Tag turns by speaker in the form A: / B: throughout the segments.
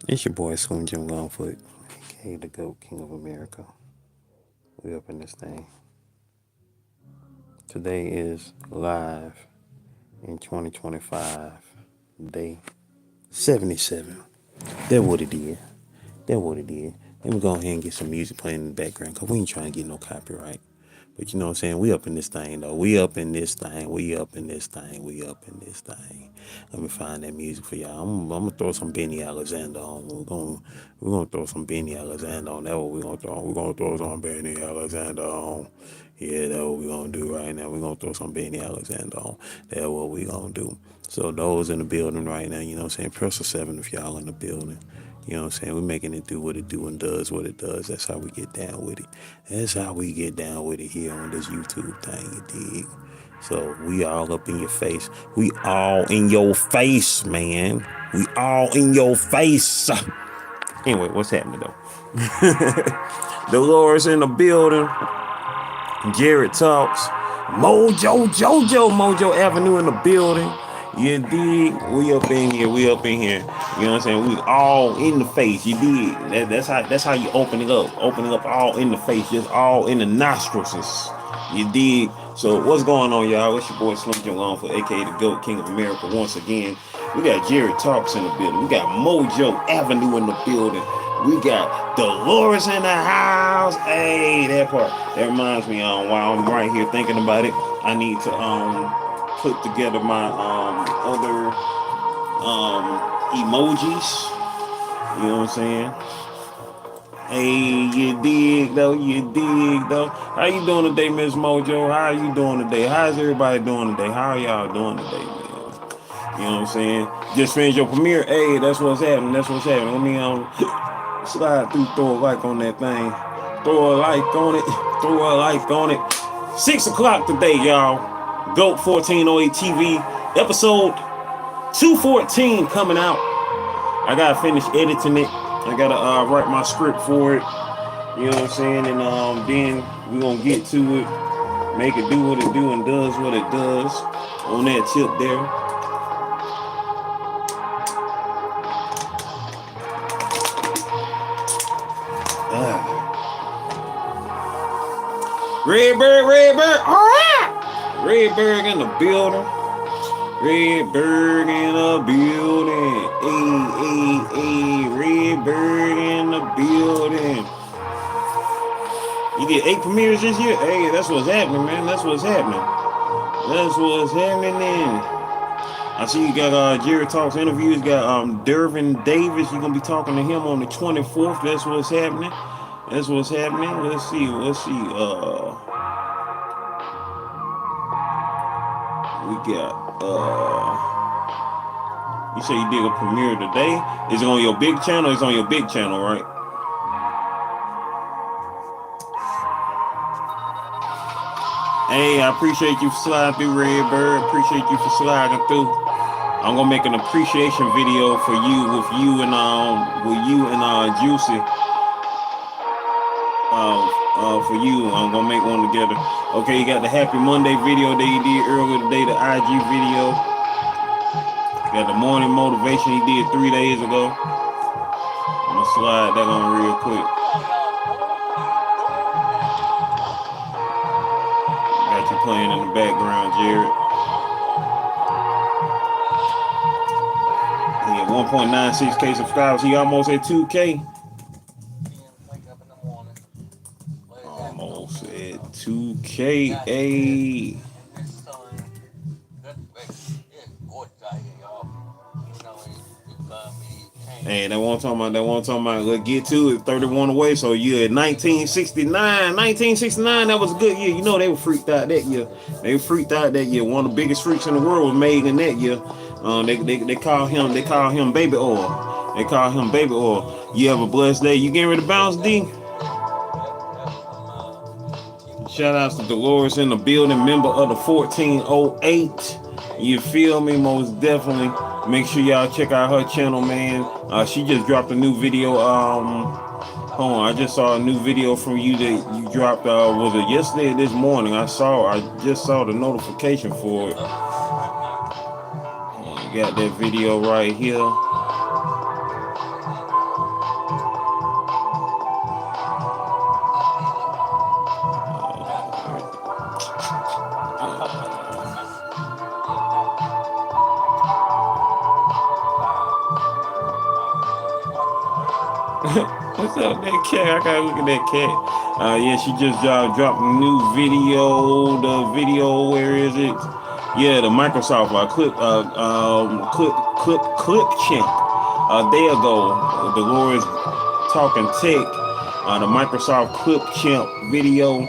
A: It's your boy Slim Jim Longfoot, aka the GOAT King of America. We up in this thing. Today is live in 2025, day 77. That's what it is. That's what it is. Let me go ahead and get some music playing in the background because we ain't trying to get no copyright. But you know what I'm saying? We up in this thing though. We up in this thing. We up in this thing. We up in this thing. Let me find that music for y'all. I'm gonna throw some Benny Alexander on. We're gonna throw some Benny Alexander on. That's what we're gonna throw on. We're gonna throw some Benny Alexander on. Yeah, that's what we're gonna do right now. We're gonna throw some Benny Alexander on. That's what we're gonna do. So those in the building right now, you know what I'm saying? Press a 7 if y'all in the building. You know what I'm saying? We're making it do what it do and does what it does. That's how we get down with it. That's how we get down with it here on this YouTube thing, you dig? So we all up in your face. We all in your face, man. We all in your face. Anyway, what's happening though? Dolores in the building. Jared Talks. Mojo Avenue in the building. You dig? We up in here. We up in here. You know what I'm saying? We all in the face. You dig? That's how you open it up. Open it up all in the face. Just all in the nostrils. You dig? So what's going on, y'all? It's your boy Slim Jim Longfoot, aka the GOAT King of America. Once again, we got Jared Talks in the building. We got Mojo Avenue in the building. We got Dolores in the house. Hey, that part. That reminds me, while I'm right here thinking about it, I need to put together my other emojis. You know what I'm saying? Hey, you dig though? You dig though? How you doing today, Miss Mojo? How are you doing today? How's everybody doing today? How are y'all doing today, man? You know what I'm saying? Just finished your premiere. Hey, that's what's happening. That's what's happening. Let me slide through, throw a like on that thing. Throw a like on it. Throw a like on it. 6 o'clock today, y'all. GOAT 1408 TV. Episode 214 coming out. I gotta finish editing it. I gotta write my script for it. You know what I'm saying? And then we're gonna get to it. Make it do what it do and does what it does. On that tip there. Redbird. Alright! Redbird in the building. Redbird in the building. Hey. Redbird in the building. You did 8 premieres this year? Hey, that's what's happening, man. That's what's happening. That's what's happening. I see you got Jerry Talks interviews. You got Dervin Davis. You're gonna be talking to him on the 24th. That's what's happening. That's what's happening. Let's see. We got you say you did a premiere today. Is it on your big channel? It's on your big channel, right? Hey, I appreciate you for sliding through, Redbird. Appreciate you for sliding through. I'm gonna make an appreciation video for you with you and Juicy. For you, I'm gonna make one together. Okay, you got the Happy Monday video that you did earlier today, the IG video. You got the morning motivation he did 3 days ago. I'm gonna slide that on real quick. Got you playing in the background, Jared. He had 1.96K subscribers. He almost at 2K. Almost at 2K. Hey, that one talking about, let's get to it, 31 away. So you at 1969, that was a good year. You know, they were freaked out that year. One of the biggest freaks in the world was made in that year. They call him baby oil. You have a blessed day. You getting ready to bounce, D? Shout outs to Dolores in the building, member of the 1408. You feel me? Most definitely. Make sure y'all check out her channel, man. She just dropped a new video. Hold on, I just saw a new video from you that you dropped. Was it yesterday or this morning? I just saw the notification for it. You got that video right here. What's up, that cat? I gotta look at that cat. Yeah, she just dropped a new video. The video, where is it? Yeah, the Microsoft clip champ. A day ago, the Lord's talking tech. The Microsoft clip champ video.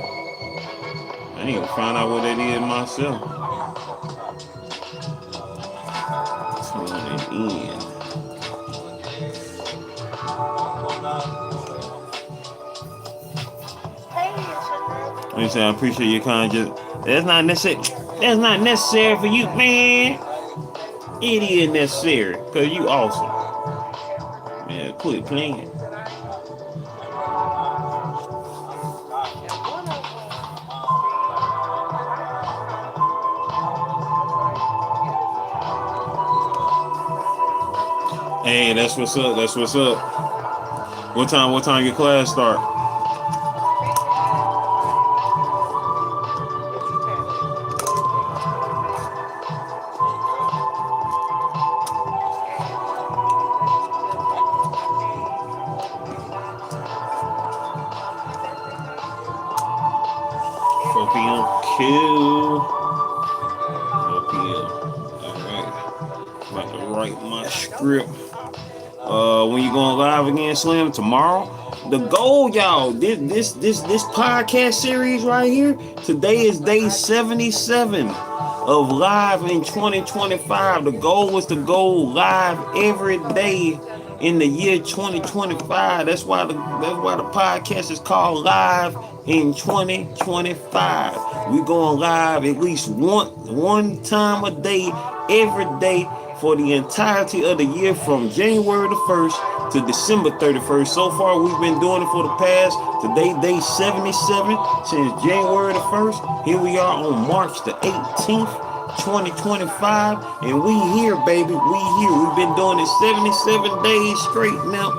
A: I need to find out what that is myself. Turn it in. You say I appreciate your kind. That's not necessary. That's not necessary for you, man. It is necessary because you awesome. Man, quit playing. Hey, that's what's up. That's what's up. What time your class start? 4 p.m. Cool. 4 p.m. Alright. About to write my script. When you going live again, Slim? Tomorrow? The goal, y'all, this podcast series right here, today is day 77 of live in 2025. The goal was to go live every day in the year 2025. That's why the podcast is called Live in 2025. We going live at least one time a day, every day, for the entirety of the year, from January the 1st to December 31st. So far, we've been doing it for the past, today, day 77, since January the 1st. Here we are on March the 18th, 2025, and we here, baby. We here. We've been doing it 77 days straight now.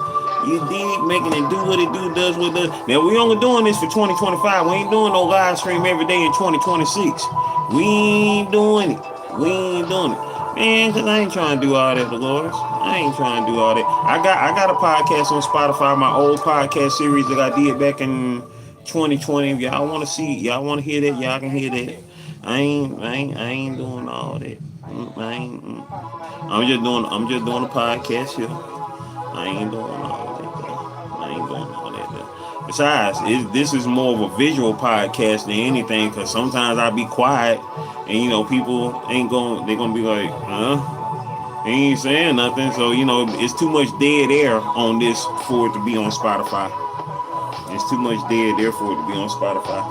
A: You dig? Making it do what it do, does what it does. Now, we only doing this for 2025. We ain't doing no live stream every day in 2026. We ain't doing it. We ain't doing it. Man, cause I ain't trying to do all that, Dolores. I ain't trying to do all that. I got a podcast on Spotify, my old podcast series that I did back in 2020. If y'all want to see, y'all want to hear that, y'all can hear that. I ain't doing all that. I'm just doing a podcast here. I ain't doing all that though. I ain't doing all that though. Besides, this is more of a visual podcast than anything, because sometimes I be quiet and people they're gonna be like, he ain't saying nothing. So it's too much dead air on this for it to be on Spotify. It's too much dead air for it to be on Spotify.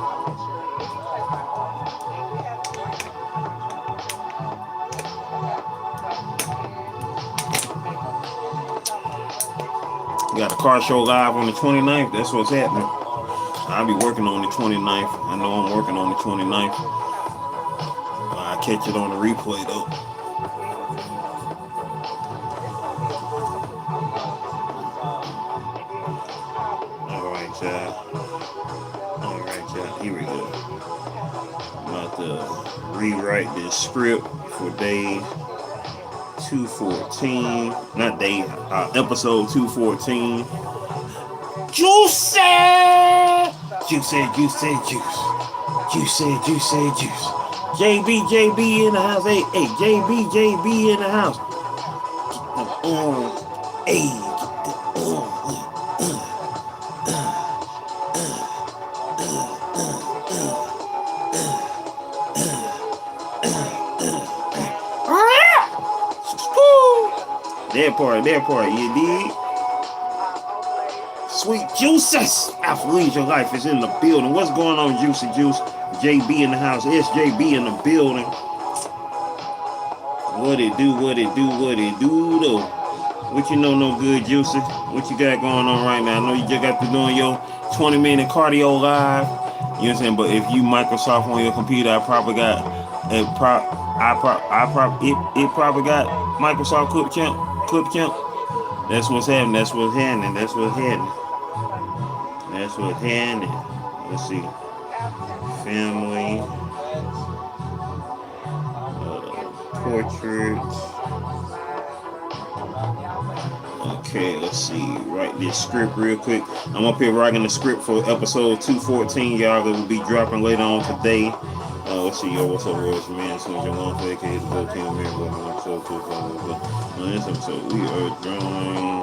A: We got a car show live on the 29th. That's what's happening. I'll be working on the 29th. I know I'm working on the 29th. I'll catch it on the replay though. Alright, y'all. Here we go. I'm about to rewrite this script for day 214. Not day, episode 214. Juicy! Juice. JB in the house. Hey, JB in the house. Hey. That part, you dig? Sweet Juices, Athleisure Life is in the building. What's going on, Juicy Juice? JB in the house, SJB in the building. What it do though? What you know no good, Juicy? What you got going on right now? I know you just got to doing your 20-minute cardio live. You know what I'm saying? But if you Microsoft on your computer, it probably got Microsoft Clip Champ. That's what's happening. Let's see. Family. Portraits. Okay, let's see. Write this script real quick. I'm up here writing the script for episode 214. Y'all that will be dropping later on today. Let's see, yo, what's up, words, man? As soon as you're on for AKA the Go King, man, go on episode 2. On this episode, we are drawing.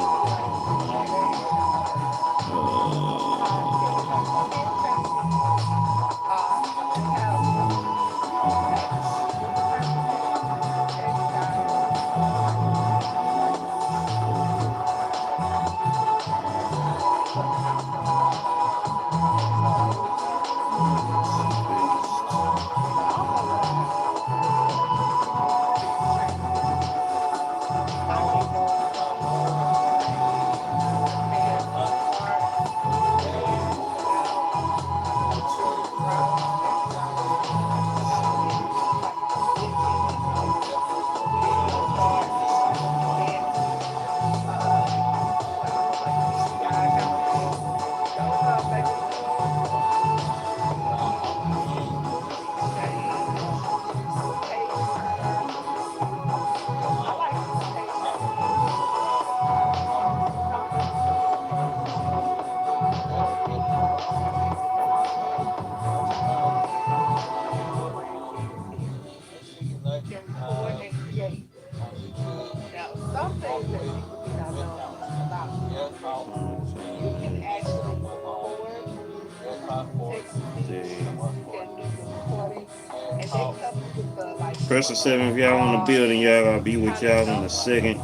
A: Press the 7 if y'all on the building, y'all. I'll be with y'all in a second.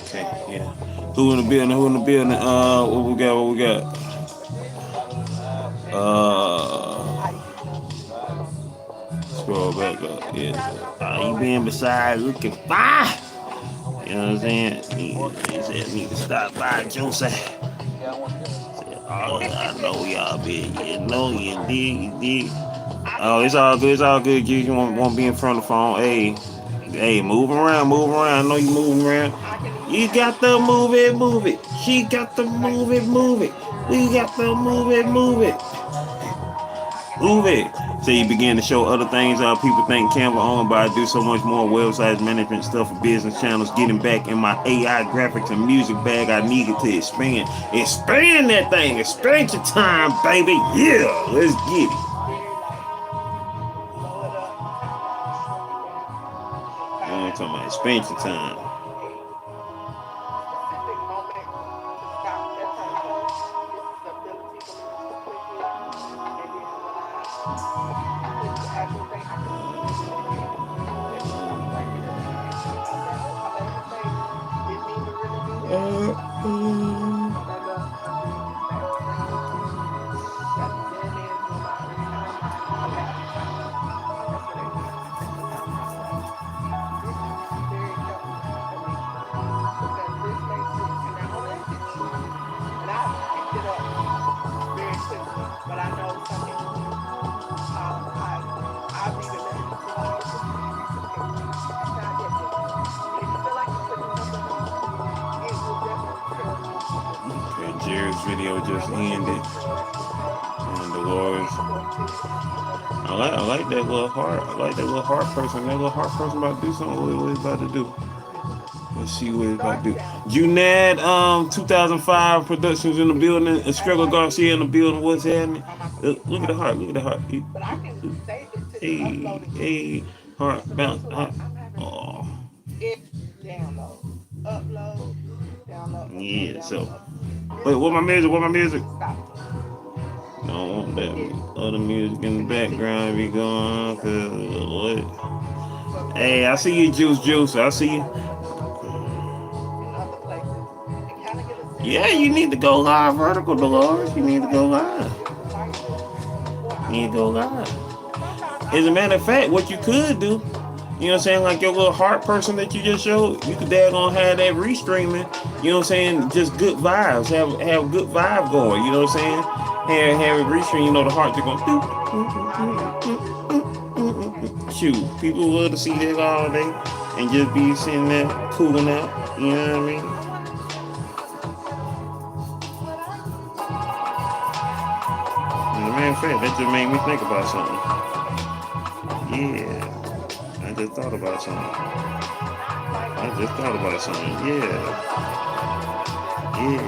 A: Okay, yeah. Who in the building? Who in the building? What we got? What we got? Scroll back up. Yeah. You being beside looking fine. You know what I'm saying? He said need to stop by Joseph. Oh, I know y'all been. You know you dig. Oh, it's all good. It's all good. You won't be in front of the phone. Hey, move around. I know you moving around. You got to move it. She got to move it. We got to move it. Move it. So you begin to show other things. People think Canva owned, but I do so much more websites, management stuff for business channels. Getting back in my AI graphics and music bag, I needed to expand. Expand that thing. Expansion time, baby. Yeah, let's get it. I'm talking about expansion time. Jared's video just ended, and Dolores. I like that little heart. I like that little heart person. That little heart person about to do something. What he's about to do? Let's see what he's about to do. Junad, 2005 Productions in the building. And Struggle Garcia in the building. What's happening? Look at the heart. Hey, heart bounce. Oh. Yeah. So. Wait, what my music? What my music? Don't want that other music in the background be going on, cause what? Hey, I see you, Juice. I see you. Yeah, you need to go live, vertical, Dolores. You need to go live. You need to go live. As a matter of fact, what you could do, you know what I'm saying, like your little heart person that you just showed, you could daggone have that restreaming, you know what I'm saying, just good vibes, have good vibe going, you know what I'm saying? Have it restream, you know the heart just going shoot, people love to see that all day and just be sitting there cooling out, you know what I mean? As a matter of fact, that just made me think about something. Yeah, I just thought about something. Yeah. Yeah.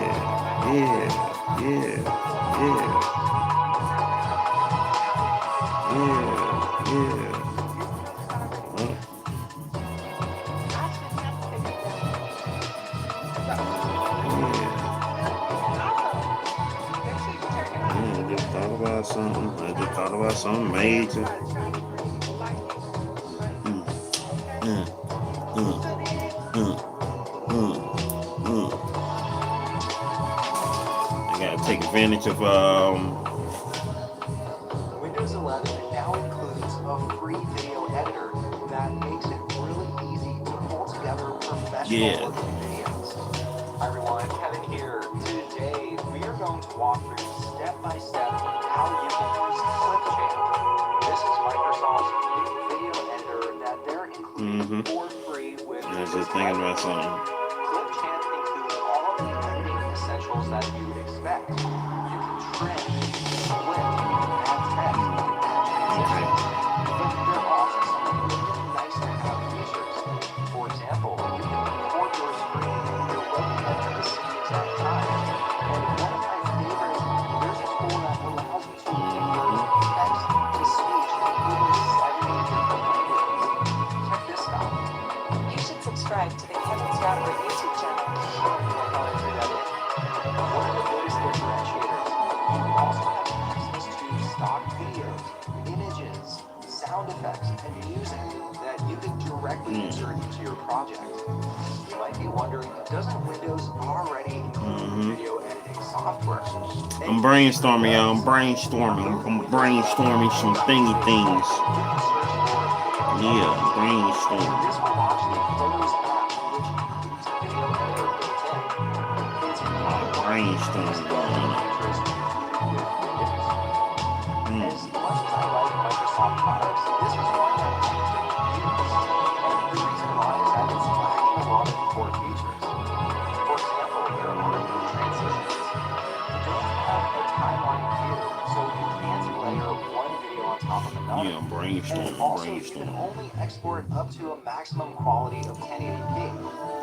A: I just thought about something major. I gotta take advantage of
B: Windows 11 now includes a free video editor that makes it really easy to pull together professional looking videos. Hi everyone, Kevin here. Today we are going to walk through step by step how you can use Clipchamp. This is Microsoft's new video editor that they're including for free with
A: I was just thinking about something.
B: Clipchamp includes all of the editing essentials that you would expect. You can trim, split, add text, add transitions. But there are also some really nice to have features. For example, you can record your screen and your webcam at the same exact time. And one of my favorites, there's a tool that allows you to convert text to speech in over 70 different languages. Check this out.
C: You should subscribe to the Kevin's Rapper YouTube channel.
B: One of the biggest differentiators, you also have access to stock videos, images, sound effects, and music that you can directly insert into your project. You might be wondering, doesn't Windows already include video editing software?
A: I'm brainstorming, y'all. I'm brainstorming some thingy things. Yeah, brainstorming.
B: This will launch the Photos app, which includes a video editor built in. It's
A: Brainstorming.
B: As much as I like Microsoft products, this is one that needs to be used. And the reason why is that it's lacking a lot of core features. For example, there are no transitions. You don't have a timeline view, so you can't layer one video on top of another.
A: Yeah, brainstorming.
B: And also, you can only export up to a maximum quality of 1080p.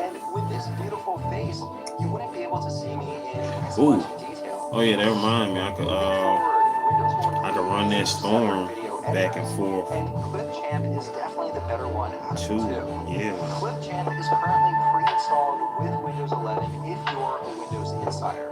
B: And with this beautiful face, you wouldn't be able to see me in as much detail.
A: Oh yeah, that reminds me. I could run that storm back and forth.
B: And Clipchamp is definitely the better one out of the two.
A: Yeah.
B: Clipchamp is currently pre-installed with Windows 11 if you're a Windows insider.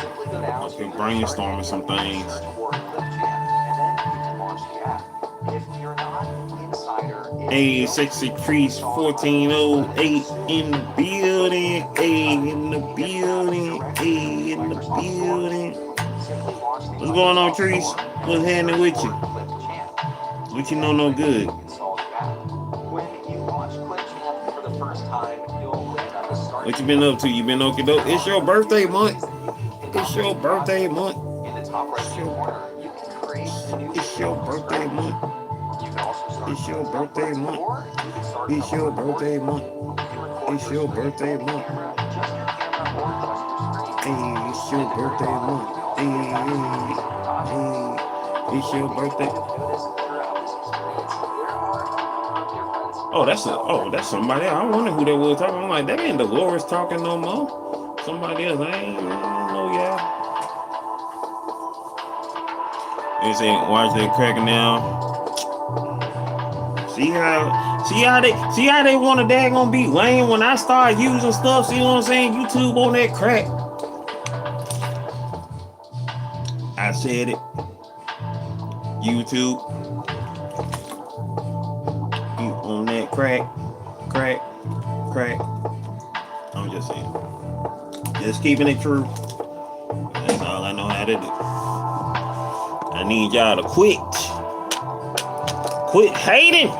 B: Simply go down to
A: brainstorming some things.
B: Search for Clipchamp, and then you can launch the app. If you're not insider,
A: Hey, Sexy Trees 1408 in the building. Hey, in the building. Hey, in the building. What's going on, Trees? What's happening with you? What you know no good?
B: When you launch Clipchamp for the first time, you'll land on the start.
A: What you been up to? You been okie doke? It's your birthday month. It's your birthday month.
B: In the top right corner, you can create a new
A: It's your birthday month.
B: You can also start
A: It's your birthday month.
B: or you can start
A: It's your birthday month.
B: You can record
A: It's your birthday month.
B: camera, just your camera or just your screen.
A: Hey, it's your birthday month. Hey, it's your birthday. Oh, that's somebody else. I wonder who that was talking. I'm like, that ain't Dolores talking no more. Somebody else. I don't know, y'all. They say, watch that cracking down. See how they want to daggone be lame when I start using stuff. See what I'm saying? YouTube on that crack. I said it. YouTube. You on that crack. I'm just saying. Just keeping it true. That's all I know how to do. I need y'all to quit. Quit hating.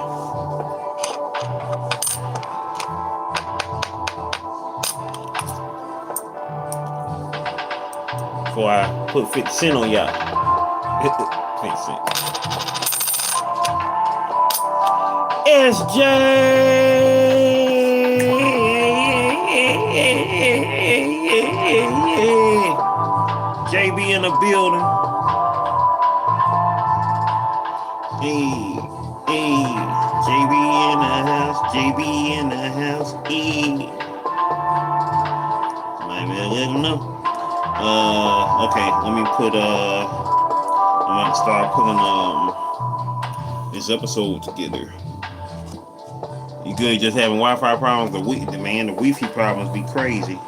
A: Before I put 50 cent on y'all. 50 cent. SJ. JB in the building. Hey, JB in the house. JB in the house. Hey. Might better let him know. Okay, let me put I'm gonna start putting this episode together. You good? Just having Wi-Fi problems? The Wi-Fi problems be crazy.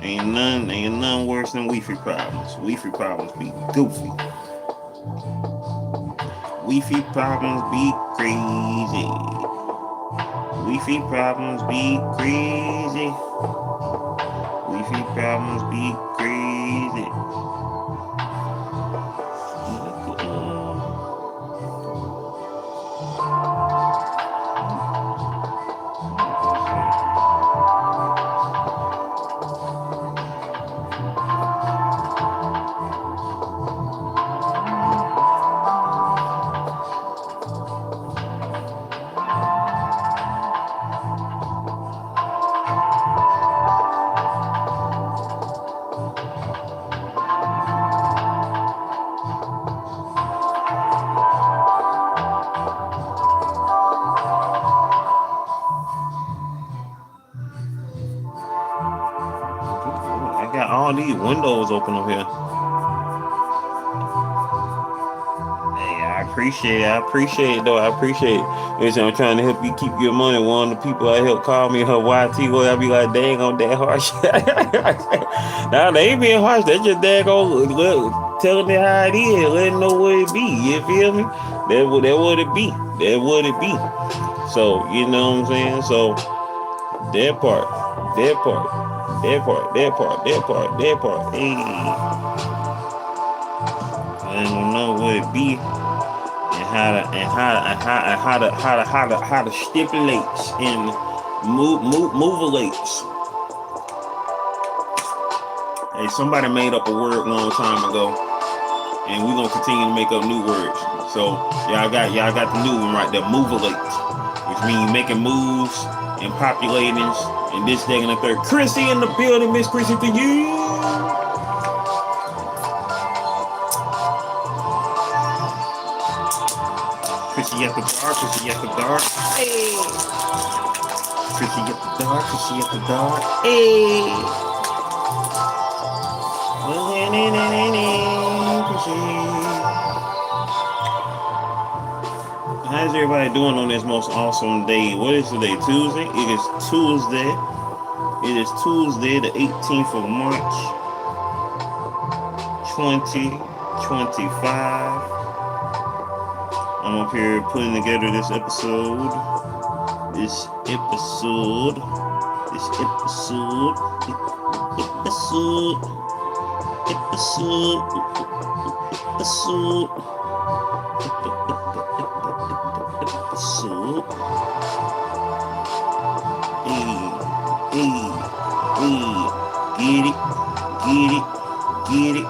A: Ain't none worse than Wi-Fi problems. Wi-Fi problems be goofy. Wi-Fi problems be crazy. Wi-Fi problems be crazy. Wi-Fi problems be crazy. All these windows open up here. Hey, I appreciate it though. I appreciate it. Listen, I'm trying to help you keep your money. One of the people I help call me her YT boy. I be like, dang on that harsh. Nah, they ain't being harsh. They just dang on telling me how it is, letting know what it be. You feel me? That what it be. That what it be. So you know what I'm saying? So that part. Hey. I don't know what it be and how to stipulates and movelates. Hey, somebody made up a word long time ago, and we're gonna continue to make up new words. So y'all got the new one right there, movelate, which means making moves and populating. And this day and the third. Chrissy in the building. Miss Chrissy to you. Chrissy at the dark. Hey. Chrissy at the dark. Hey. How's everybody doing on this most awesome day? What is today? Tuesday? It is Tuesday, the 18th of March, 2025. I'm up here putting together this episode. Get it.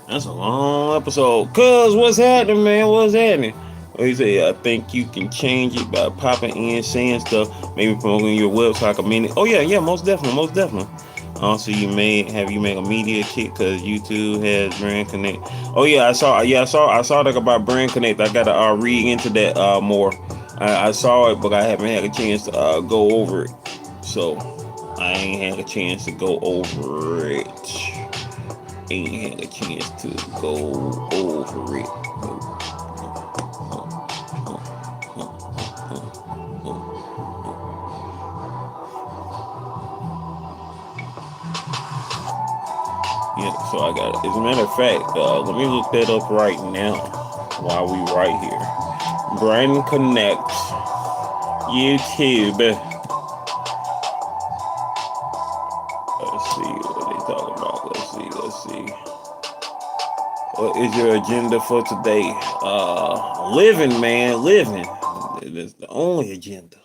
A: That's a long episode. Cuz, what's happening, man? What's happening? He said, I think you can change it by popping in, saying stuff, maybe promoting your website a minute. Oh yeah, most definitely, most definitely. Also, you make a media kit because YouTube has Brand Connect. Oh yeah, I saw that about Brand Connect. I gotta read into that more. I saw it, but I haven't had a chance to go over it. So I ain't had a chance to go over it. Ain't had a chance to go over it. Yeah, so I got it. As a matter of fact, let me look that up right now while we right here. Brand Connect YouTube. Let's see what they talking about. Let's see. What is your agenda for today? Living, man, living. That's the only agenda.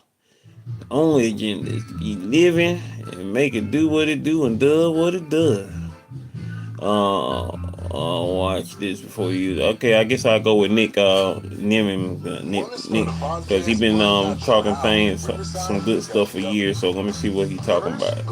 A: The only agenda is to be living and make it do what it do and does what it does. Watch this before you. Okay, I guess I'll go with Nick. Nick, because he been talking things, some good stuff for years. So let me see what he talking about.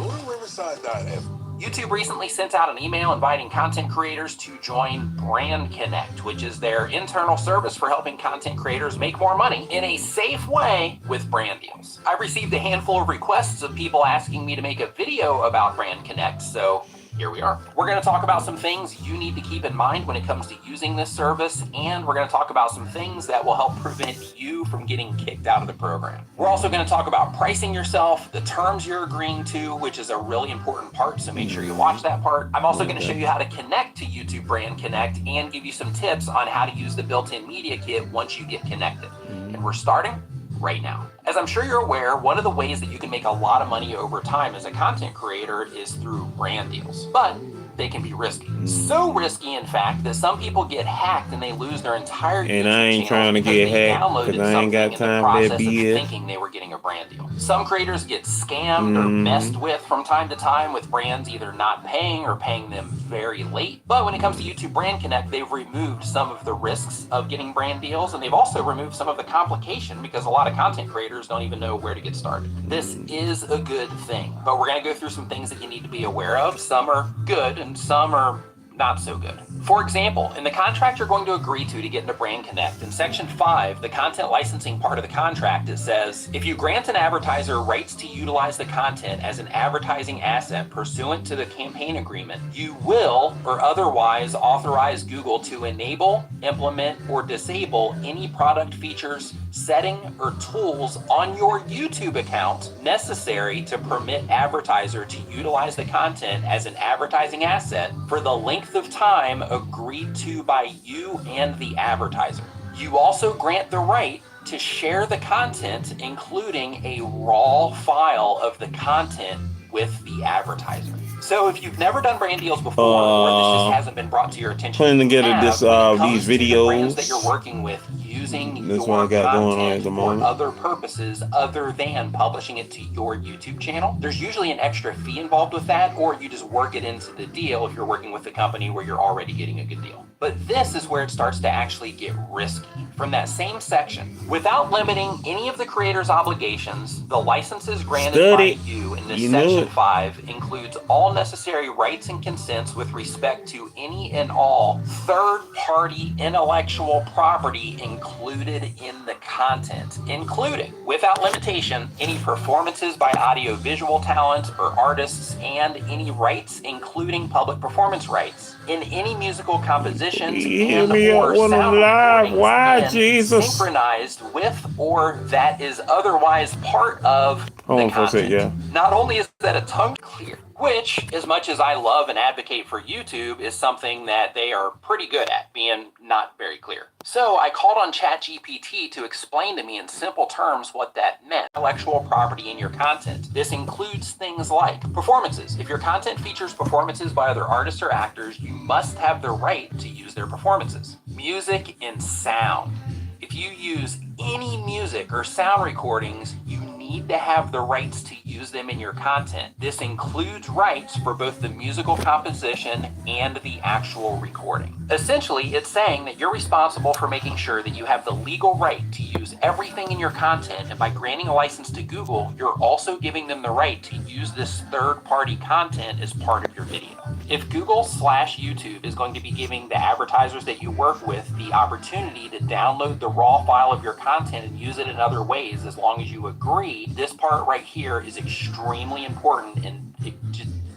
B: YouTube recently sent out an email inviting content creators to join Brand Connect, which is their internal service for helping content creators make more money in a safe way with brand deals. I received a handful of requests of people asking me to make a video about Brand Connect, so here we are. We're going to talk about some things you need to keep in mind when it comes to using this service, and we're going to talk about some things that will help prevent you from getting kicked out of the program. We're also going to talk about pricing yourself, the terms you're agreeing to, which is a really important part, so make sure you watch that part. I'm also going to show you how to connect to YouTube Brand Connect and give you some tips on how to use the built-in media kit once you get connected. And we're starting right now. As I'm sure you're aware, one of the ways that you can make a lot of money over time as a content creator is through brand deals, but they can be risky. So risky, in fact, that some people get hacked and they lose their entire YouTube
A: And I ain't trying to get hacked because I ain't got time for that BS.
B: Thinking they were getting a brand deal. Some creators get scammed or messed with from time to time with brands either not paying or paying them very late. But when it comes to YouTube Brand Connect, they've removed some of the risks of getting brand deals, and they've also removed some of the complication because a lot of content creators don't even know where to get started. This is a good thing, but we're going to go through some things that you need to be aware of. Some are good and some are not so good. For example, in the contract you're going to agree to get into Brand Connect, in Section 5, the content licensing part of the contract, it says, if you grant an advertiser rights to utilize the content as an advertising asset pursuant to the campaign agreement, you will or otherwise authorize Google to enable, implement, or disable any product features, setting, or tools on your YouTube account necessary to permit advertiser to utilize the content as an advertising asset for the length of time agreed to by you and the advertiser. You also grant the right to share the content, including a raw file of the content with the advertiser. So if you've never done brand deals before, or this just hasn't been brought to your attention,
A: putting together these videos
B: brands that you're working with using
A: this
B: your
A: one I got going on at
B: content
A: the
B: for
A: moment.
B: other purposes other than publishing it to your YouTube channel, there's usually an extra fee involved with that, or you just work it into the deal if you're working with a company where you're already getting a good deal. But this is where it starts to actually get risky. From that same section, without limiting any of the creator's obligations, the licenses granted by you in this Section 5 includes all necessary rights and consents with respect to any and all third-party intellectual property included in the content, including, without limitation, any performances by audio-visual talent or artists and any rights, including public performance rights, in any musical compositions and or sound recordings synchronized with or that is otherwise part of the content. Not only is that a tongue clear, which, as much as I love and advocate for YouTube, is something that they are pretty good at, being not very clear. So I called on ChatGPT to explain to me in simple terms what that meant. Intellectual property in your content. This includes things like performances. If your content features performances by other artists or actors, you must have the right to use their performances. Music and sound. If you use any music or sound recordings, you need to have the rights to use use them in your content. This includes rights for both the musical composition and the actual recording. Essentially, it's saying that you're responsible for making sure that you have the legal right to use everything in your content, and by granting a license to Google, you're also giving them the right to use this third-party content as part of your video. If Google/YouTube is going to be giving the advertisers that you work with the opportunity to download the raw file of your content and use it in other ways, as long as you agree, this part right here is extremely important, and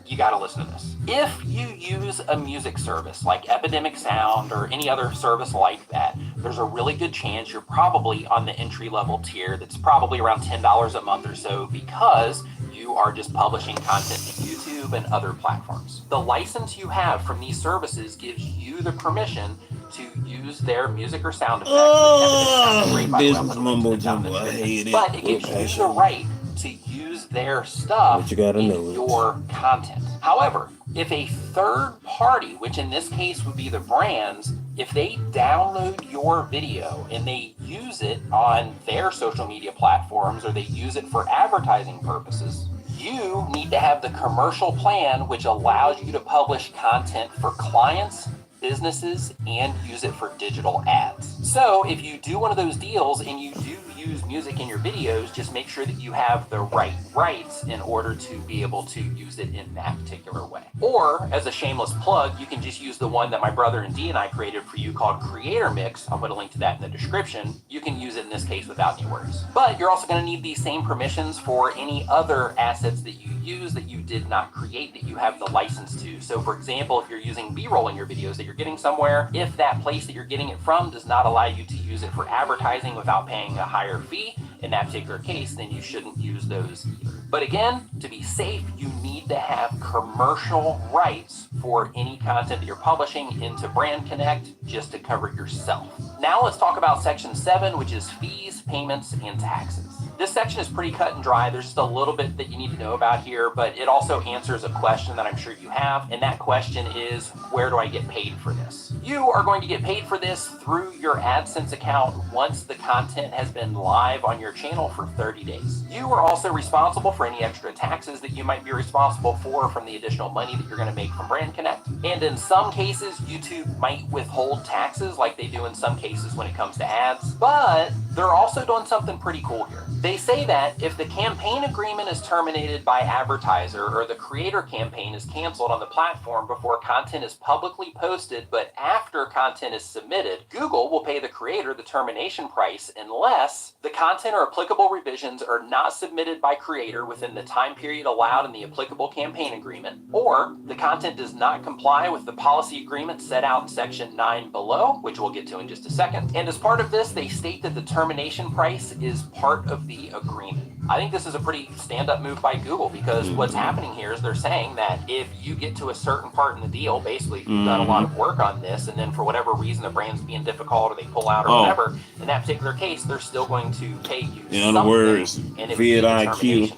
B: you got to listen to this. If you use a music service like Epidemic Sound or any other service like that, there's a really good chance you're probably on the entry-level tier that's probably around $10 a month or so, because you are just publishing content to YouTube and other platforms. The license you have from these services gives you the permission to use their music or sound effects.
A: Business mumbo jumbo. I hate it.
B: But it gives you the right to use their stuff in your content. However, if a third party, which in this case would be the brands, if they download your video and they use it on their social media platforms, or they use it for advertising purposes, you need to have the commercial plan which allows you to publish content for clients, businesses, and use it for digital ads. So if you do one of those deals and you do use music in your videos, just make sure that you have the right rights in order to be able to use it in that particular way. Or, as a shameless plug, you can just use the one that my brother and Dee and I created for you called Creator Mix. I'll put a link to that in the description. You can use it in this case without any worries. But you're also going to need these same permissions for any other assets that you use that you did not create, that you have the license to. So for example, if you're using B-roll in your videos that you're getting somewhere, if that place that you're getting it from does not allow you to use it for advertising without paying a higher fee in that particular case, then you shouldn't use those either. But again, to be safe, you need to have commercial rights for any content that you're publishing into Brand Connect, just to cover yourself. Now let's talk about section 7, which is fees, payments, and taxes. This section is pretty cut and dry. There's just a little bit that you need to know about here, but it also answers a question that I'm sure you have, and that question is, where do I get paid for this? You are going to get paid for this through your AdSense account once the content has been live on your channel for 30 days. You are also responsible for any extra taxes that you might be responsible for from the additional money that you're going to make from Brand Connect. And in some cases, YouTube might withhold taxes like they do in some cases when it comes to ads, but they're also doing something pretty cool here. They say that if the campaign agreement is terminated by advertiser, or the creator campaign is canceled on the platform before content is publicly posted but after content is submitted, Google will pay the creator the termination price unless the content or applicable revisions are not submitted by creator within the time period allowed in the applicable campaign agreement, or the content does not comply with the policy agreement set out in section 9 below, which we'll get to in just a second. And as part of this, they state that the termination price is part of the agreement. I think this is a pretty stand-up move by Google, because what's happening here is they're saying that if you get to a certain part in the deal, basically if you've done a lot of work on this, and then for whatever reason the brand's being difficult or they pull out or whatever, in that particular case, they're still going to pay you
A: in other words, Vid IQ.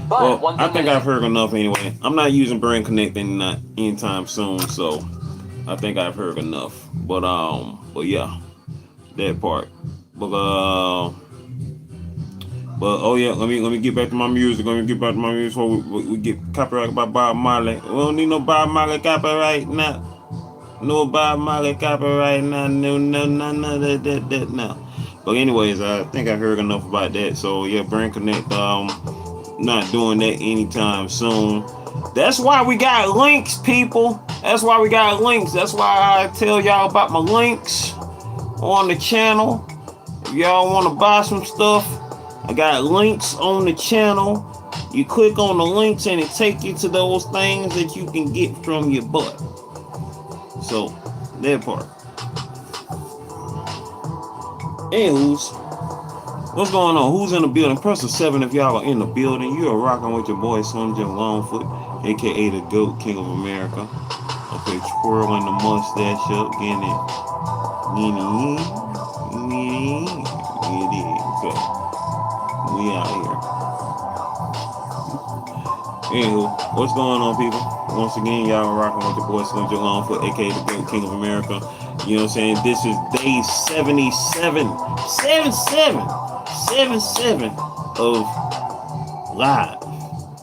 B: But
A: well, I think I've heard enough anyway. I'm not using Brand Connect anytime soon, so I think I've heard enough. But yeah, that part. But oh yeah, let me get back to my music. Let me get back to my music before we get copyrighted by Bob Marley. We don't need no Bob Marley copyright now. No Bob Marley copyright now. No that now. But anyways, I think I heard enough about that. So yeah, Brand Connect, not doing that anytime soon. That's why we got links, people. That's why we got links. That's why I tell y'all about my links on the channel. If y'all want to buy some stuff, I got links on the channel. You click on the links and it take you to those things that you can get from your butt. So, that part. Anyways, what's going on? Who's in the building? Press the 7 if y'all are in the building. You are rocking with your boy Slim Jim Longfoot, aka the GOAT, King of America. Okay, twirling the mustache up, getting it. Okay. We out here. Anywho, what's going on, people? Once again, y'all are rocking with your boy Slim Jim Longfoot, aka the GOAT, King of America. You know what I'm saying? This is day 77 of live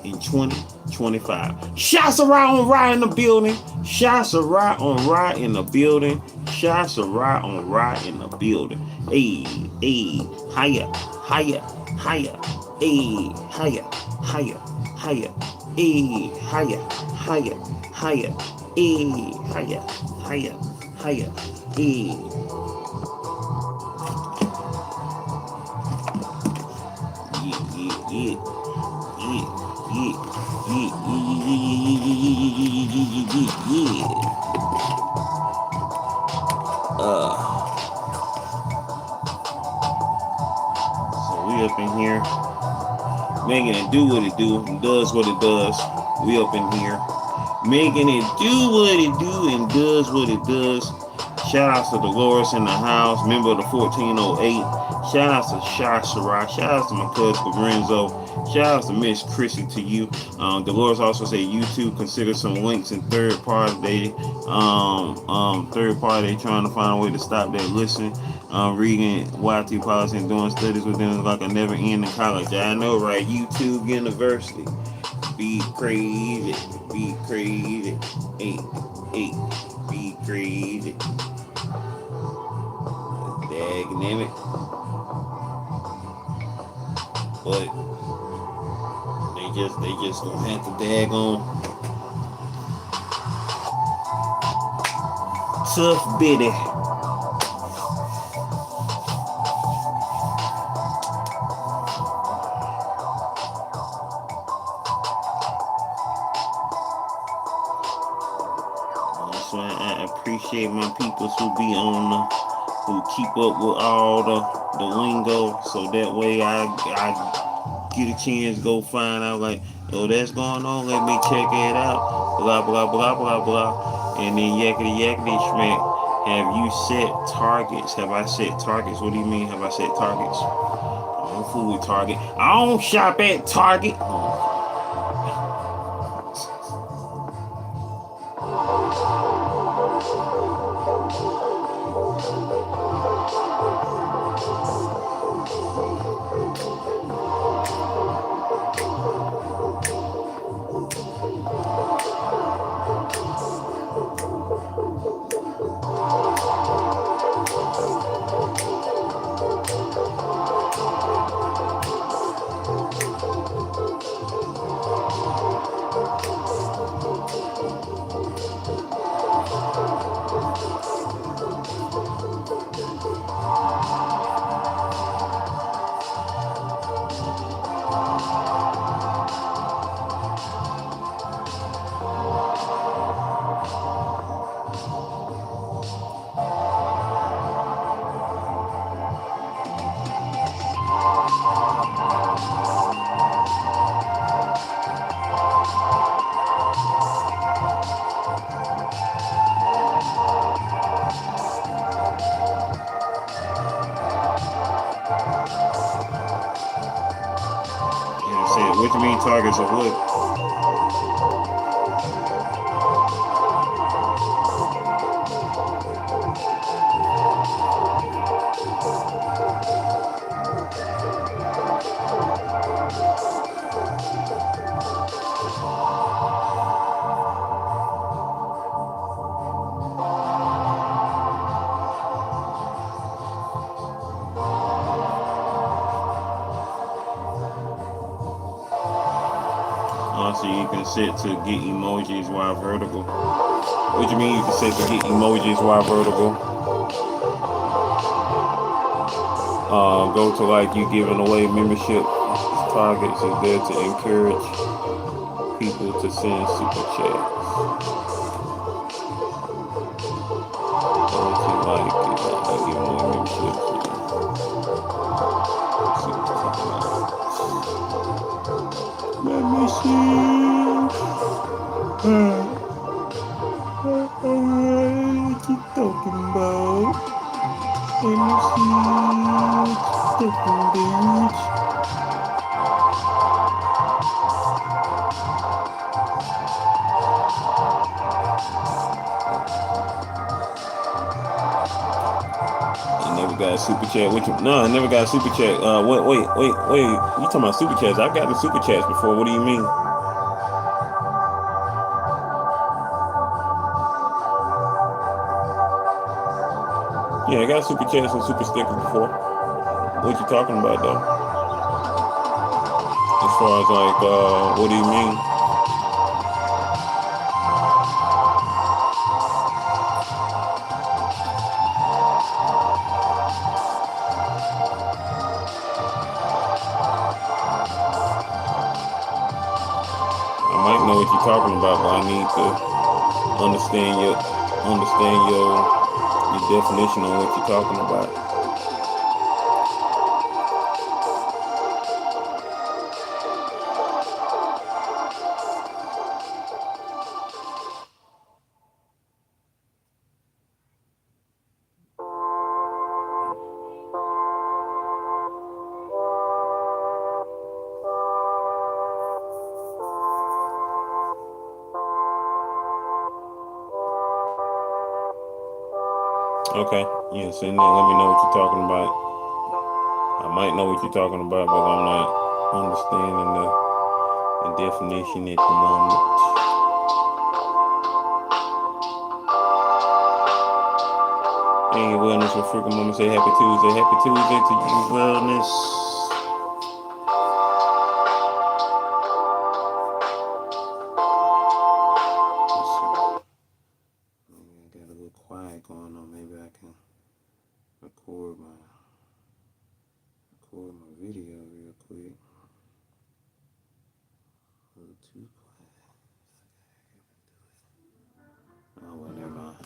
A: in 2025. Shots are right on right in the building. Shots are right on right in the building. Shots are right on right in the building. Hey, hey, higher, higher, higher. Hey, higher, higher, higher. Hey, higher, higher, higher. Hey, higher, higher, higher. Hey. Yeah. So we up in here, making it do what it do and does what it does. We up in here, making it do what it do and does what it does. Shout outs to Dolores in the house, member of the 1408. Shout outs to Shah Sarai. Shout outs to my cousin Lorenzo. Shout outs to Miss Chrissy to you. Dolores also said YouTube consider some links in third party. They trying to find a way to stop that listen. Reading YT policy and doing studies within is like a never ending college. I know, right? YouTube University. Be crazy. Be crazy. Hey. Be crazy. Dagnammit. But they just gonna have to daggone tough bitty. That's why I appreciate my peoples who be on who keep up with all the lingo, so that way I get a chance to go find out like, yo, that's going on, let me check it out, blah blah blah blah blah, and then yakety schmack. Have you set targets? Have I set targets? What do you mean? Have I set targets? I don't fool with Target. I don't shop at Target. What you mean targets of what? So you can set to get emojis while vertical. What you mean you can set to get emojis while vertical? Go to like you giving away membership targets is there to encourage people to send super chats. Go to like giving away membership. Let me see. What you talking about? Let me see what you talking about. I never got a super chat. No, I never got a super chat. Wait. You talking about super chats? I've gotten super chats before. What do you mean? Yeah, I got super chats and super stickers before. What you talking about though? As far as like, what do you mean? I might know what you're talking about, but I need to understand your definition on what you're talking about. Okay, yeah, send that. Let me know what you're talking about. I might know what you're talking about, but I'm not understanding the definition at the moment. Hey, Wellness with Freaking Mama say happy Tuesday. Happy Tuesday to you, Wellness. Maybe I got a little quiet going on. Maybe I can record my video real quick. A little too quiet. Oh, well, never mind.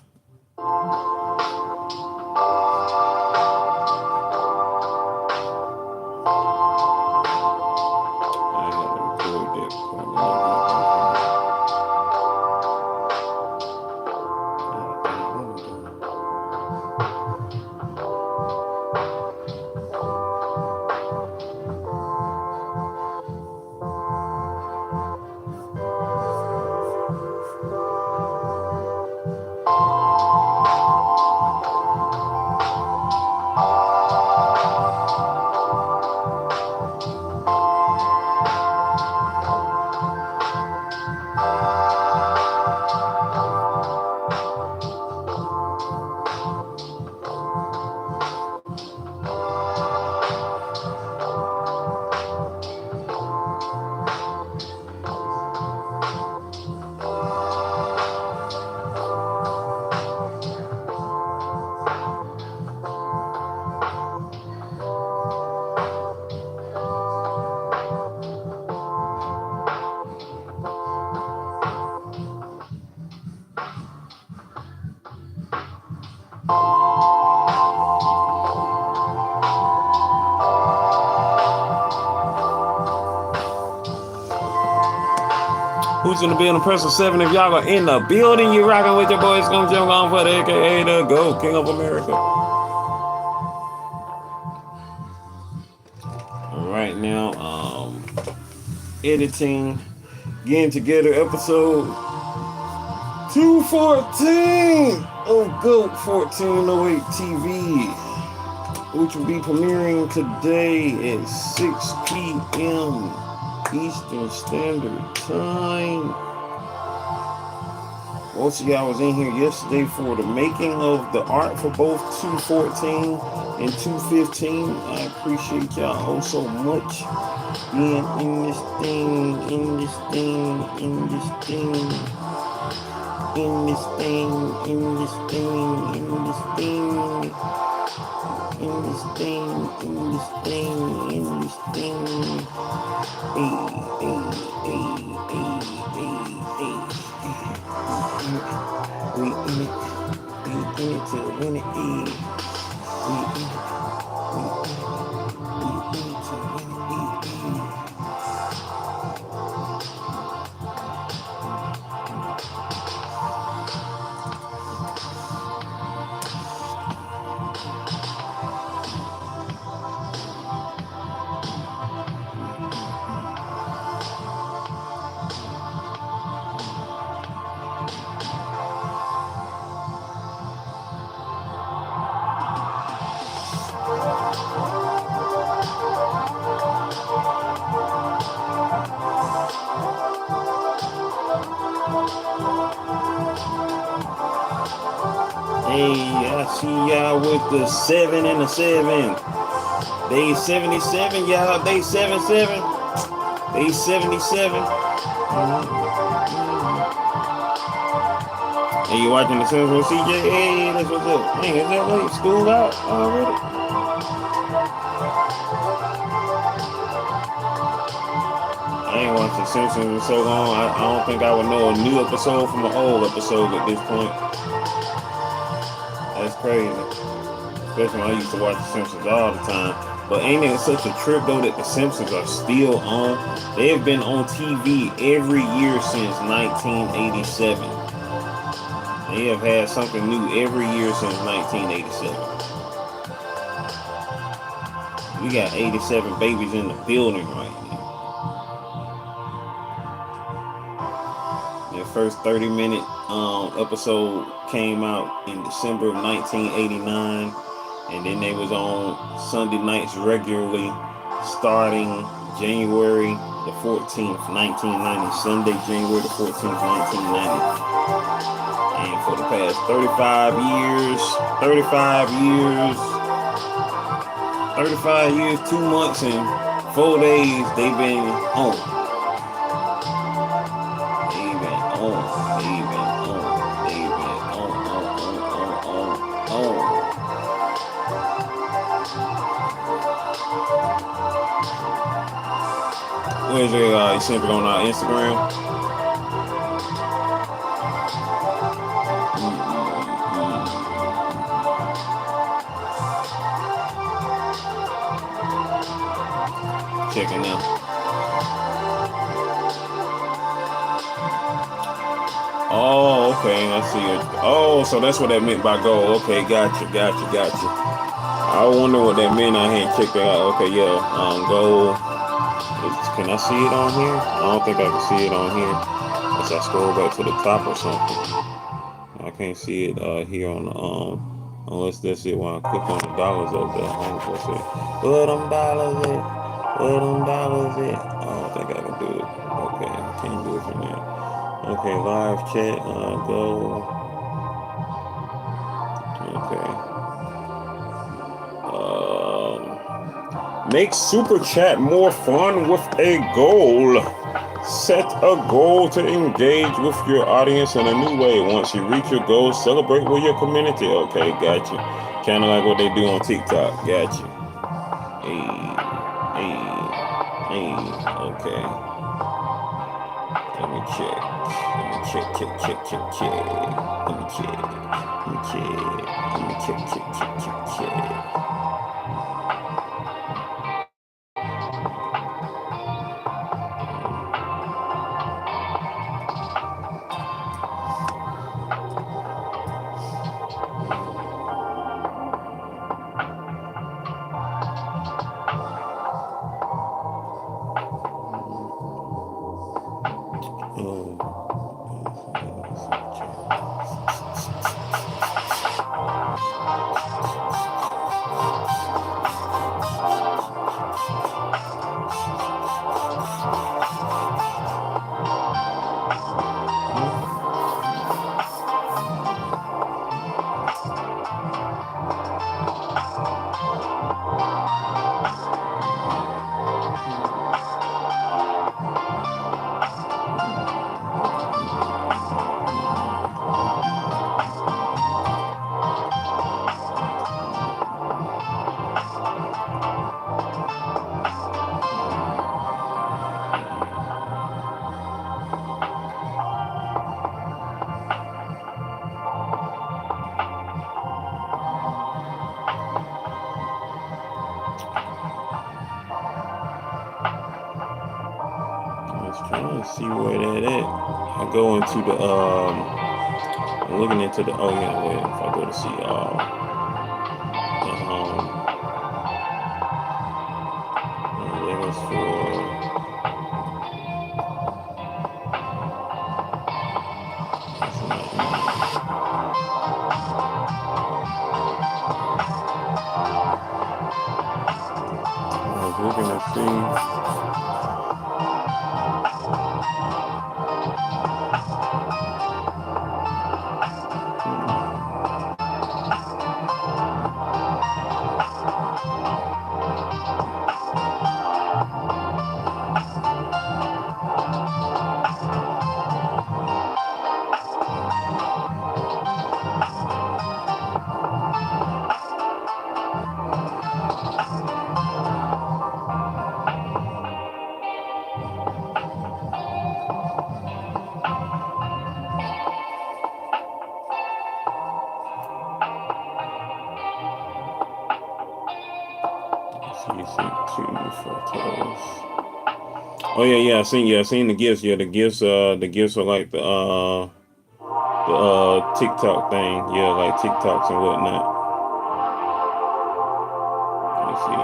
A: I got to record that Who's in the building? Press 7 if y'all are in the building. You rocking with your boys. Gonna jump on for the AKA the GO King of America. Right now, editing, getting together episode 214 of GOAT 1408 TV, which will be premiering today at 6 p.m. Eastern Standard Time. Most of y'all was in here yesterday for the making of the art for both 214 and 215. I appreciate y'all oh so much being in this thing, in this thing, in this thing, in this thing, in this thing, in this thing, in this thing, in this thing, in this thing. Hey, hey, hey, hey, hey, hey. We in it to win it. We in it to win it. Hey, I See y'all with the 7 and the 7. Day 77, y'all. Day 77. Day 77. Hey, you watching the Simpsons, CJ? Hey, that's what's up. Man, is that late? School out already? I ain't watched the Simpsons in so long. I don't think I would know a new episode from an old episode at this point. That's crazy. Especially when I used to watch the Simpsons all the time. But ain't it such a trip though that the Simpsons are still on? They have been on TV every year since 1987. They have had something new every year since 1987. We got 87 babies in the building right now. Their first 30-minute episode came out in December of 1989. And then they was on Sunday nights regularly starting January the 14th, 1990. Sunday, January the 14th, 1990. And for the past 35 years, 2 months and 4 days, they've been on. They've been on. Where's it? You sent it on our Instagram. Checking out. Oh, okay, I see it. Oh, so that's what that meant by go. Okay, gotcha. I wonder what that meant. I hadn't checked it out. Okay, yeah, go. Can I see it on here? I don't think I can see it on here. Unless I scroll back to the top or something. I can't see it here on the unless that's it when I click on the dollars over there. Where them dollars at? I don't think I can do it. Okay, I can't do it from there. Okay, live chat, go. Okay. Make super chat more fun with a goal. Set a goal to engage with your audience in a new way. Once you reach your goal, celebrate with your community. Okay, got you. Kind of like what they do on TikTok. Got you. Hey, okay. Let me check. Trying to see where that at. I go into the I'm looking into the oh yeah, wait, if I go to see that was for that's not I was looking to see. 2 photos. Oh yeah, I seen the gifts. Yeah, the gifts are like the TikTok thing. Yeah, like TikToks and whatnot. Let me see.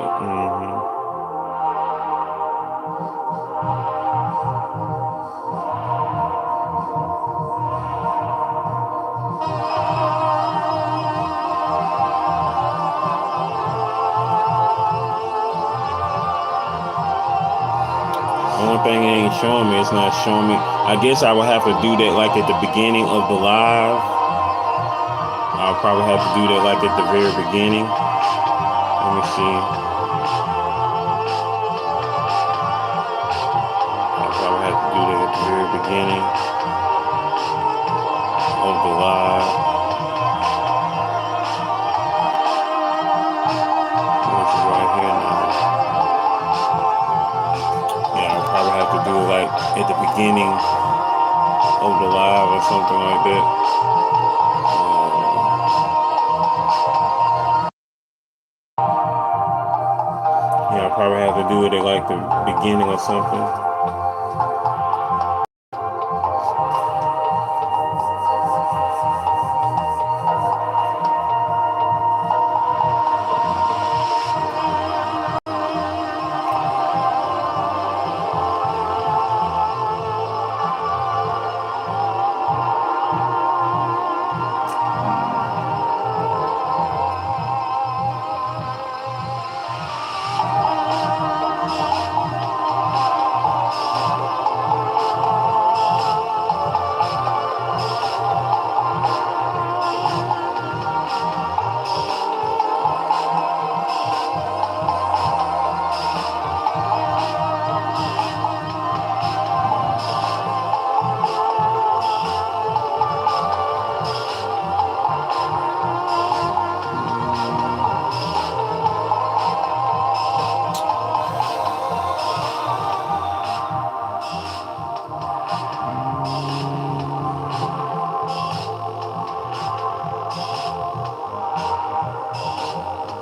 A: Only thing it ain't showing me, it's not showing me. I guess I would have to do that like at the beginning of the live. I'll probably have to do that like at the very beginning. Let me see. I'll probably have to do that at the very beginning of the live. This is right here now. Yeah, I'll probably have to do it like at the beginning of the live or something like that. Yeah, I'll probably have to do it at like the beginning or something.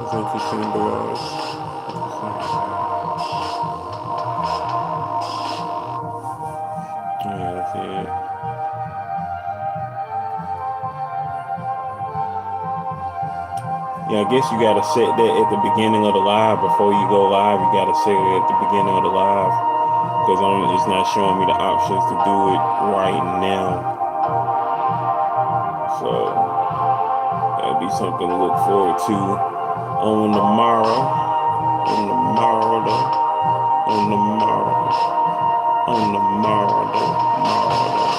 A: It's interesting below. Yeah, that's it. Yeah, I guess you gotta set that at the beginning of the live before you go live. You gotta set it at the beginning of the live because it's not showing me the options to do it right now. So that'll be something to look forward to on the morrow. On the morrow though. On the morrow. On the morrow though. Morrow though.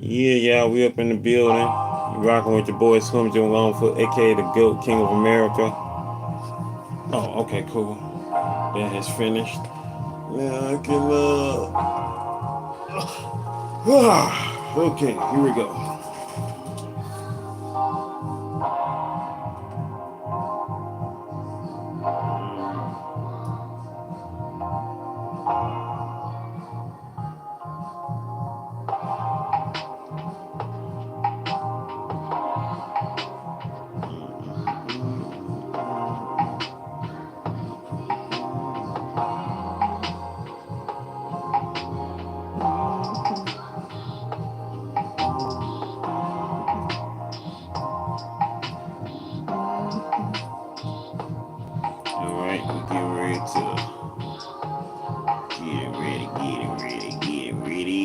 A: Yeah, we up in the building. You rocking with your boy Slim Jim Longfoot, aka the GOAT, King of America. Oh, okay, cool. That has finished. Now I can okay, here we go. get ready to get it ready. We get it ready.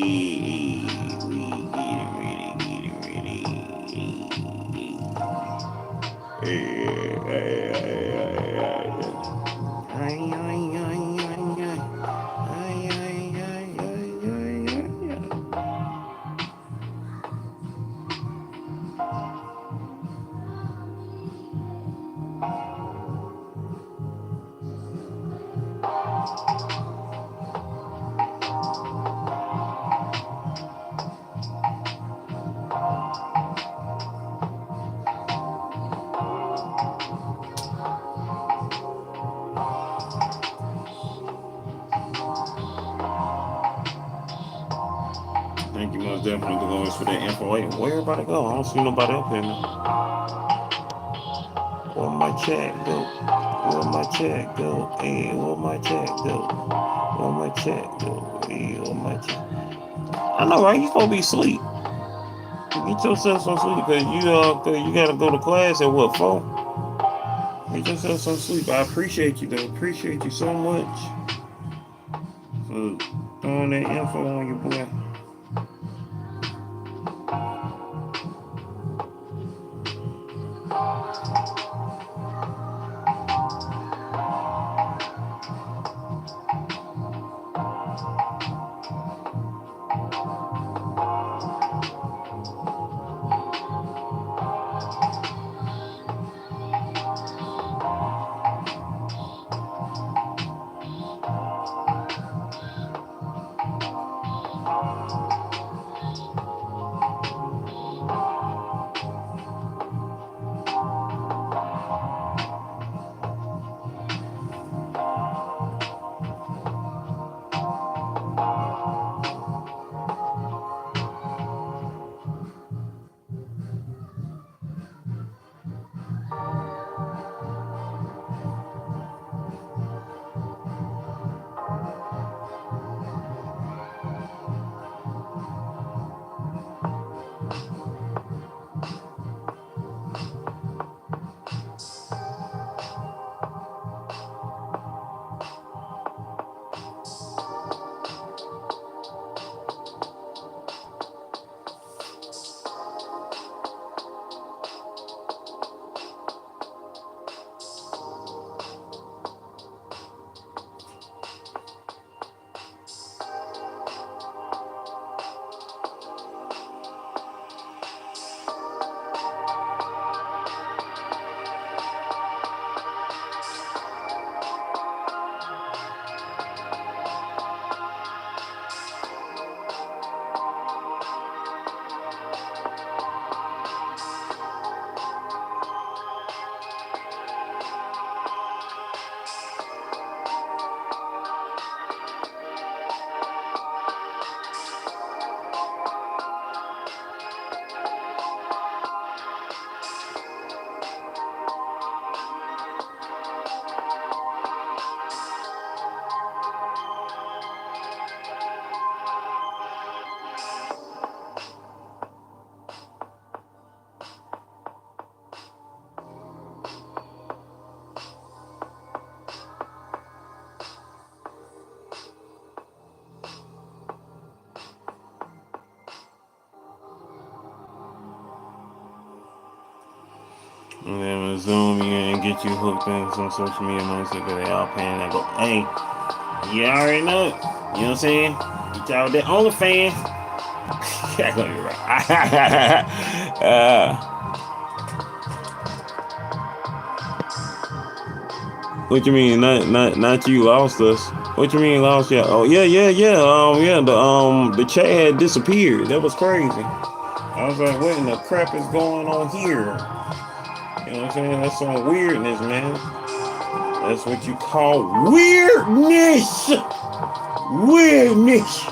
A: Thank you most definitely for going for that info. Wait, where everybody go? I don't see nobody up here now. Where my chat go? Where my chat go? Hey, where my chat go? Where my chat go? Hey, where my chat? I know, right? You supposed to be asleep. Get yourself some sleep, cause you gotta go to class at what 4? Get yourself some sleep. I appreciate you though. Appreciate you so much for throwing that info on your boy. And then we'll zoom you and get you hooked in some social media money so they all paying that. But hey, you already know it. You know what I'm saying? Get y'all that OnlyFans. That's gonna be right. What you mean? Not you lost us. What you mean lost? Yeah. Oh yeah. The chat had disappeared. That was crazy. I was like, what in the crap is going on here? You know what I'm saying? That's some weirdness, man. That's what you call weirdness. Weirdness.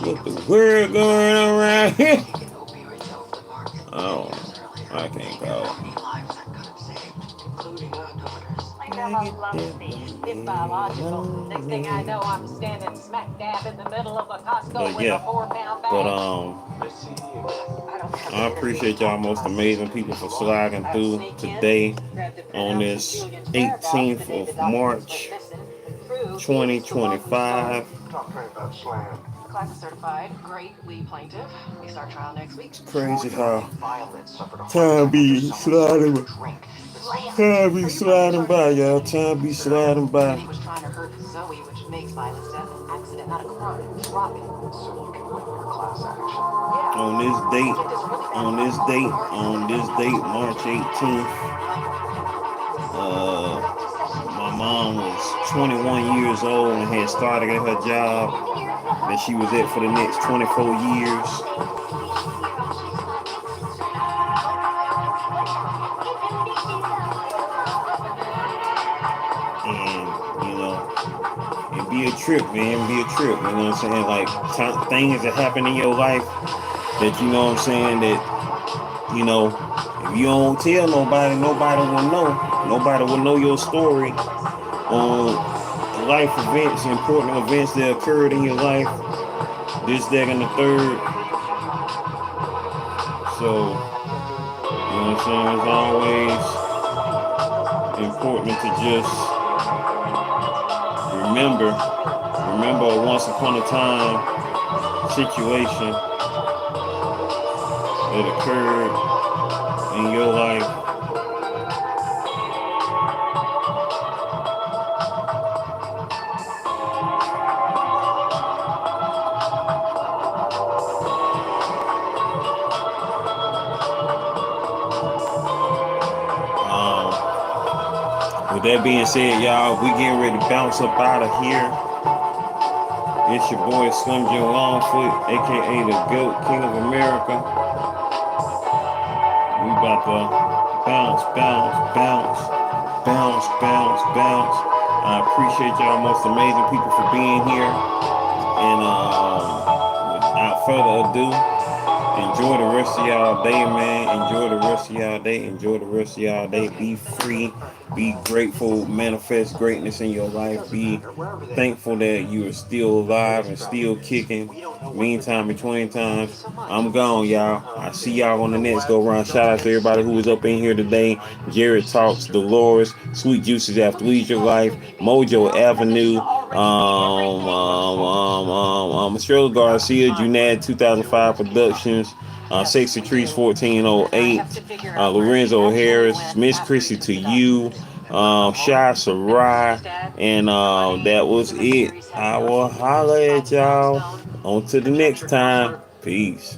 A: What the world going on around here? Oh, I can't call it.
C: It's biological. Next thing I know, I'm standing smack dab in the middle of a Costco
A: But
C: with a
A: yeah,
C: 4-pound
A: but
C: bag. I don't have
A: I
C: the energy
A: appreciate
C: to
A: y'all
C: talk to
A: most
C: my
A: amazing
C: assistant.
A: people for sliding
C: I'll
A: through
C: sneak in,
A: today
C: grab the
A: on
C: printout from
A: this
C: Julian's whereabouts the
A: 18th
C: day the
A: of
C: documents went
A: March,
C: missing and prove he was the one who started.
A: 2025.
B: Talking about slam.
C: The class is certified. Great lead plaintiff. We start trial next week.
A: It's crazy
B: Troy
A: how
B: Violet suffered a heart
A: time
B: attack after
A: be
B: someone started
A: sliding,
B: to drink.
C: Slam.
A: time be
C: Are you trying to
A: sliding
C: target
A: by,
C: this?
A: y'all. Time be sliding by.
C: He was trying to hurt Zoe, which makes Violet's death an accident, not a crime. Drop it.
B: So you can win your class action.
C: Yeah.
A: On this date,
C: Get this really bad
A: on
C: heart
A: this
C: off the
A: date,
C: heart.
A: on this date, March 18th, my mom was 21 years old and had started at her job that she was at for the next 24 years. And, you know, it be a trip, man. Be a trip. You know what I'm saying? Like, things that happen in your life that, you know what I'm saying, that, you know, if you don't tell nobody, nobody will know. Nobody will know your story on life events, important events that occurred in your life, this, that, and the third. So, you know what I'm saying? It's always important to just remember, remember a once upon a time situation that occurred in your life. With that being said, y'all, we getting ready to bounce up out of here. It's your boy Slim Jim Longfoot, aka the GOAT, King of America. We about to bounce, bounce, bounce, bounce, bounce, bounce. I appreciate y'all most amazing people for being here. And without further ado, enjoy the rest of y'all day, man. Enjoy the rest of y'all day. Enjoy the rest of y'all day. Be free. Be grateful. Manifest greatness in your life. Be thankful that you are still alive and still kicking. Meantime, between times, I'm gone, y'all. I see y'all on the next go round. Shout out to everybody who was up in here today. Jared Talks, Dolores, Sweet Juices After Leisure Life, Mojo Avenue, Cheryl Garcia, Junad 2005 Productions, Sexy Trees 1408, Lorenzo Harris, Miss Chrissy to you, Shy Sarai, and that was it. I will holler at y'all. On to the next time. Peace.